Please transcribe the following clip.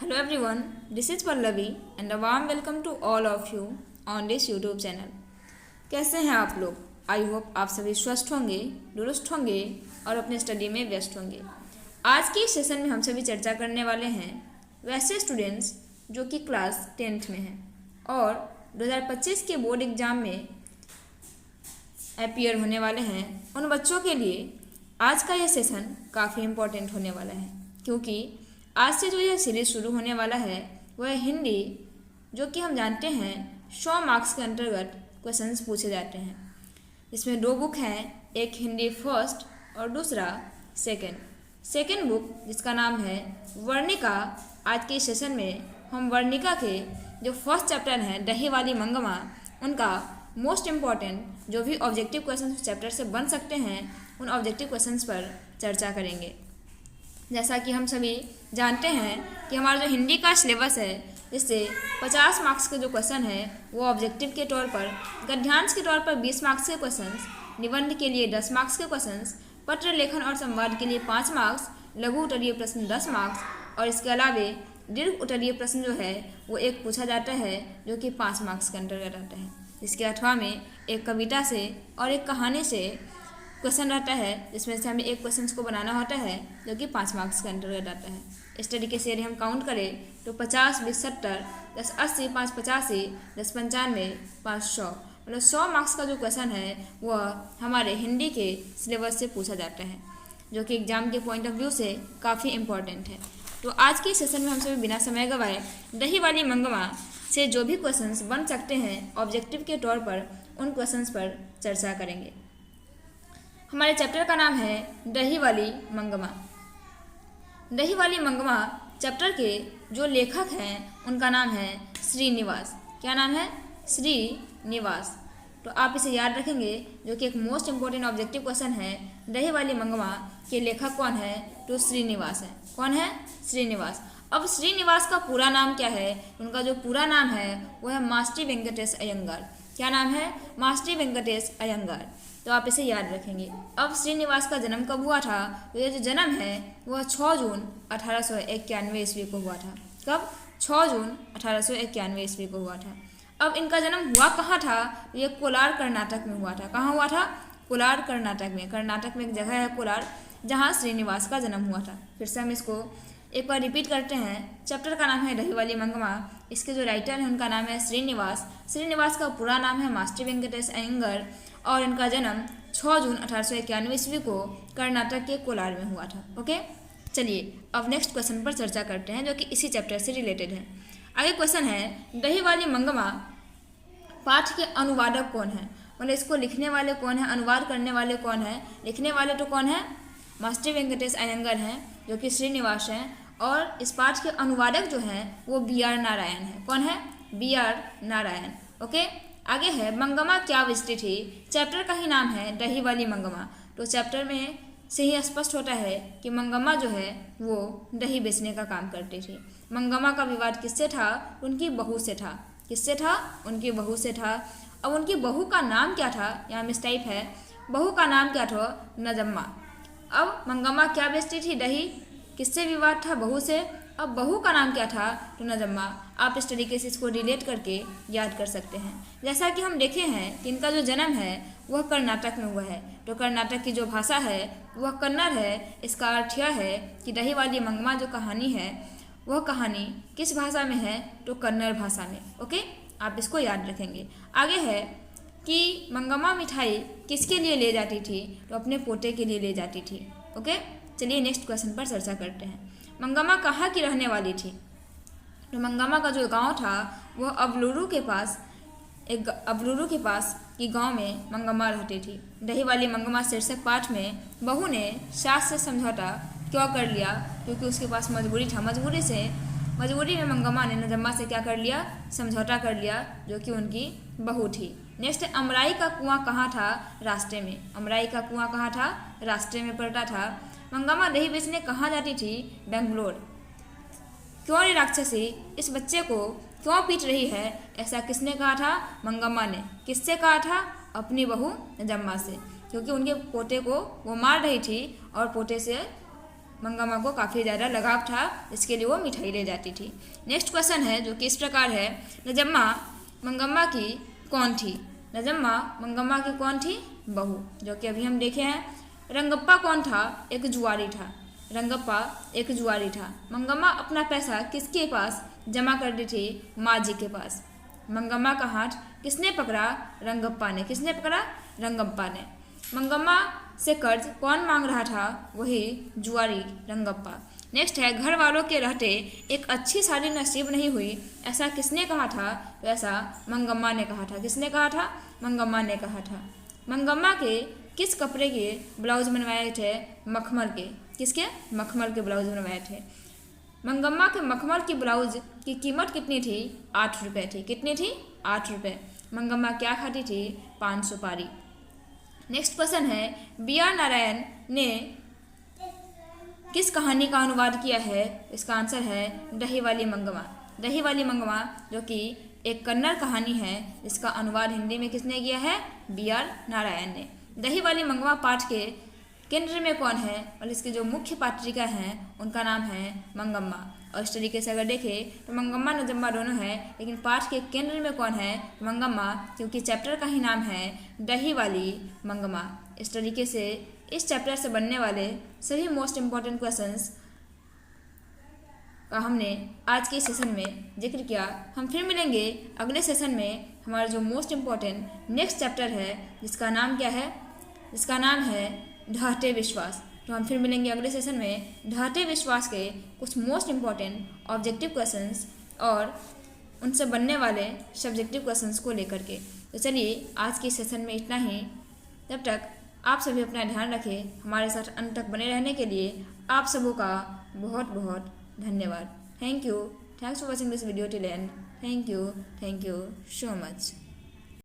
Hello everyone, this is Pallavi and a warm welcome to all of you on this YouTube channel. कैसे हैं आप लोग? I hope आप सभी स्वस्थ होंगे, दुरुस्त होंगे और अपने स्टडी में व्यस्त होंगे। आज के इस सेशन में हम सभी चर्चा करने वाले हैं वैसे स्टूडेंट्स जो कि क्लास 10th में हैं और 2025 के बोर्ड एग्ज़ाम में अपीयर होने वाले हैं। उन बच्चों के लिए आज का यह सेशन काफ़ी इम्पोर्टेंट होने वाला है, क्योंकि आज से जो यह सीरीज शुरू होने वाला है वह हिंदी, जो कि हम जानते हैं 100 मार्क्स के अंतर्गत क्वेश्चंस पूछे जाते हैं। इसमें दो बुक हैं, एक हिंदी फर्स्ट और दूसरा सेकंड बुक जिसका नाम है वर्णिका। आज के सेशन में हम वर्णिका के जो फर्स्ट चैप्टर है दही वाली मंगमा, उनका मोस्ट इम्पॉर्टेंट जो भी ऑब्जेक्टिव क्वेश्चन चैप्टर से बन सकते हैं उन ऑब्जेक्टिव क्वेश्चंस पर चर्चा करेंगे। जैसा कि हम सभी जानते हैं कि हमारा जो हिंदी का सिलेबस है इससे 50 मार्क्स के जो क्वेश्चन है वो ऑब्जेक्टिव के तौर पर, गद्यांश के तौर पर 20 मार्क्स के क्वेश्चंस, निबंध के लिए 10 मार्क्स के क्वेश्चंस, पत्र लेखन और संवाद के लिए 5 मार्क्स, लघु उत्तरीय प्रश्न 10 मार्क्स और इसके अलावे दीर्घ उत्तरीय प्रश्न जो है वो एक पूछा जाता है जो कि 5 मार्क्स के अंतर्गत आता है। इसके अथवा में एक कविता से और एक कहानी से क्वेश्चन रहता है, जिसमें से हमें एक क्वेश्चन को बनाना होता है जो कि 5 मार्क्स के अंतर्गत आता है। इस तरीके से यदि हम काउंट करें तो 50, 20, 70, 10, 80, 5, 85, 10, 95, 5, 100, मतलब 100 मार्क्स का जो क्वेश्चन है वह हमारे हिंदी के सिलेबस से पूछा जाता है, जो कि एग्जाम के पॉइंट ऑफ व्यू से काफ़ी इम्पोर्टेंट है। तो आज के सेशन में हम सभी बिना समय गवाए दही वाली मंगमा से जो भी क्वेश्चंस बन सकते हैं ऑब्जेक्टिव के तौर पर, उन क्वेश्चंस पर चर्चा करेंगे। हमारे चैप्टर का नाम है दही वाली मंगमा। दही वाली मंगमा चैप्टर के जो लेखक हैं उनका नाम है श्रीनिवास। क्या नाम है? श्रीनिवास। तो आप इसे याद रखेंगे, जो कि एक मोस्ट इम्पोर्टेंट ऑब्जेक्टिव क्वेश्चन है। दही वाली मंगमा के लेखक कौन है? तो श्रीनिवास है। कौन है? श्रीनिवास। अब श्रीनिवास का पूरा नाम क्या है? उनका जो पूरा नाम है वह है मास्टी वेंकटेश अयंगार। क्या नाम है? मास्टी वेंकटेश अयंगार। तो आप इसे याद रखेंगे। अब श्रीनिवास का जन्म कब हुआ था? तो ये जो जन्म है वह 6 जून 1891 ईस्वी को हुआ था। कब? 6 जून 1891 ईस्वी को हुआ था। अब इनका जन्म हुआ कहाँ था? ये कोलार कर्नाटक में हुआ था। कहाँ हुआ था? कोलार कर्नाटक में। कर्नाटक में एक जगह है कोलार, जहाँ श्रीनिवास का जन्म हुआ था। फिर से हम इसको एक बार रिपीट करते हैं। चैप्टर का नाम है दही वाली मंगमा। इसके जो राइटर हैं उनका नाम है श्रीनिवास। श्रीनिवास का पूरा नाम है मास्टी वेंकटेश अयंगर और इनका जन्म 6 जून 1891 ईस्वी को कर्नाटक के कोलार में हुआ था। ओके, चलिए अब नेक्स्ट क्वेश्चन पर चर्चा करते हैं, जो कि इसी चैप्टर से रिलेटेड है। आगे क्वेश्चन है दही वाली मंगमा पाठ के अनुवादक कौन है? मतलब इसको लिखने वाले कौन है, अनुवाद करने वाले कौन है? लिखने वाले तो कौन है? मास्टी वेंकटेश अयंगर हैं, जो कि श्रीनिवास हैं, और इस पाठ के अनुवादक जो हैं वो BR नारायण है। कौन है? BR नारायण। ओके, आगे है मंगमा क्या बेचती थी? चैप्टर का ही नाम है दही वाली मंगमा। तो चैप्टर में से ही स्पष्ट होता है कि मंगमा जो है वो दही बेचने का काम करती थी। मंगमा का विवाद किससे था? उनकी बहू से था। किससे था? उनकी बहू से था। अब उनकी बहू का नाम क्या था? यहाँ मिस टाइप है। बहू का नाम क्या था? नजम्मा। अब मंगमा क्या बेचती थी? दही। किससे विवाद था? बहू से। अब बहू का नाम क्या था? तो नजम्मा। आप इस तरीके से इसको रिलेट करके याद कर सकते हैं। जैसा कि हम देखे हैं कि इनका जो जन्म है वह कर्नाटक में हुआ है, तो कर्नाटक की जो भाषा है वह कन्नड़ है। इसका अर्थ यह है कि दही वाली मंगमा जो कहानी है वह कहानी किस भाषा में है? तो कन्नड़ भाषा में। ओके, आप इसको याद रखेंगे। आगे है कि मंगमा मिठाई किसके लिए ले जाती थी? तो अपने पोते के लिए ले जाती थी। ओके, चलिए नेक्स्ट क्वेश्चन पर चर्चा करते हैं। मंगमा कहाँ की रहने वाली थी? तो मंगमा का जो गांव था वह अबलूरू के पास की गांव में मंगमा रहती थी। दही वाली मंगमा शीर्षक पाठ में बहू ने सास से समझौता क्यों कर लिया? क्योंकि उसके पास मजबूरी था। मजबूरी में मंगमा ने नजम्मा से क्या कर लिया? समझौता कर लिया, जो कि उनकी बहू थी। नेक्स्ट, अमराई का कुआं कहाँ था? रास्ते में। अमराई का कुआं कहाँ था? रास्ते में पड़ता था। मंगमा दही बेचने कहाँ जाती थी? बेंगलोर। क्यों ये राक्षसी इस बच्चे को क्यों पीट रही है? ऐसा किसने कहा था? मंगमा ने। किससे कहा था? अपनी बहू नजम्मा से, क्योंकि उनके पोते को वो मार रही थी और पोते से मंगम्मा को काफ़ी ज़्यादा लगाव था, इसके लिए वो मिठाई ले जाती थी। नेक्स्ट क्वेश्चन है जो कि इस प्रकार है, नजम्मा मंगम्मा की कौन थी? नजम्मा मंगम्मा की कौन थी? बहू, जो कि अभी हम देखे हैं। रंगप्पा कौन था? एक जुआरी था। रंगप्पा एक जुआरी था। मंगम्मा अपना पैसा किसके पास जमा करती थी? माँ जी के पास। मंगम्मा का हाथ किसने पकड़ा? रंगप्पा ने। किसने पकड़ा? रंगप्पा ने। मंगम्मा से कर्ज कौन मांग रहा था? वही जुआरी रंगप्पा। नेक्स्ट है, घर वालों के रहते एक अच्छी शादी नसीब नहीं हुई, ऐसा किसने कहा था? वैसा मंगम्मा ने कहा था। किसने कहा था? मंगम्मा ने कहा था। मंगम्मा के किस कपड़े के ब्लाउज बनवाए थे? मखमल के। किसके? मखमल के ब्लाउज बनवाए थे। मंगम्मा के मखमल की ब्लाउज की कीमत कितनी थी? 8 रुपये थी। कितनी थी? 8 रुपये। मंगम्मा क्या खाती थी? पान सुपारी। नेक्स्ट क्वेश्चन है, बी आर नारायण ने किस कहानी का अनुवाद किया है? इसका आंसर है दही वाली मंगम्मा। दही वाली मंगम्मा जो कि एक कन्नड़ कहानी है, इसका अनुवाद हिंदी में किसने किया है? बी आर नारायण ने। दही वाली मंगम्मा पाठ के केंद्र में कौन है? और इसके जो मुख्य पात्रिका हैं उनका नाम है मंगम्मा। और इस तरीके से अगर देखें तो मंगम्मा नजम्मा दोनों है, लेकिन पाठ के केंद्र में कौन है? मंगम्मा, क्योंकि चैप्टर का ही नाम है दही वाली मंगम्मा। इस तरीके से इस चैप्टर से बनने वाले सभी मोस्ट इम्पॉर्टेंट क्वेश्चंस का हमने आज के सेशन में जिक्र किया। हम फिर मिलेंगे अगले सेशन में। हमारा जो मोस्ट इम्पॉर्टेंट नेक्स्ट चैप्टर है जिसका नाम क्या है? जिसका नाम है ढहते विश्वास। तो हम फिर मिलेंगे अगले सेशन में ढहते विश्वास के कुछ मोस्ट इम्पॉर्टेंट ऑब्जेक्टिव क्वेश्चंस और उनसे बनने वाले सब्जेक्टिव क्वेश्चंस को लेकर के। तो चलिए आज के सेशन में इतना ही। तब तक आप सभी अपना ध्यान रखें। हमारे साथ अंत तक बने रहने के लिए आप सबों का बहुत बहुत धन्यवाद। Thank you. Thanks for watching this video till and. Thank you so much.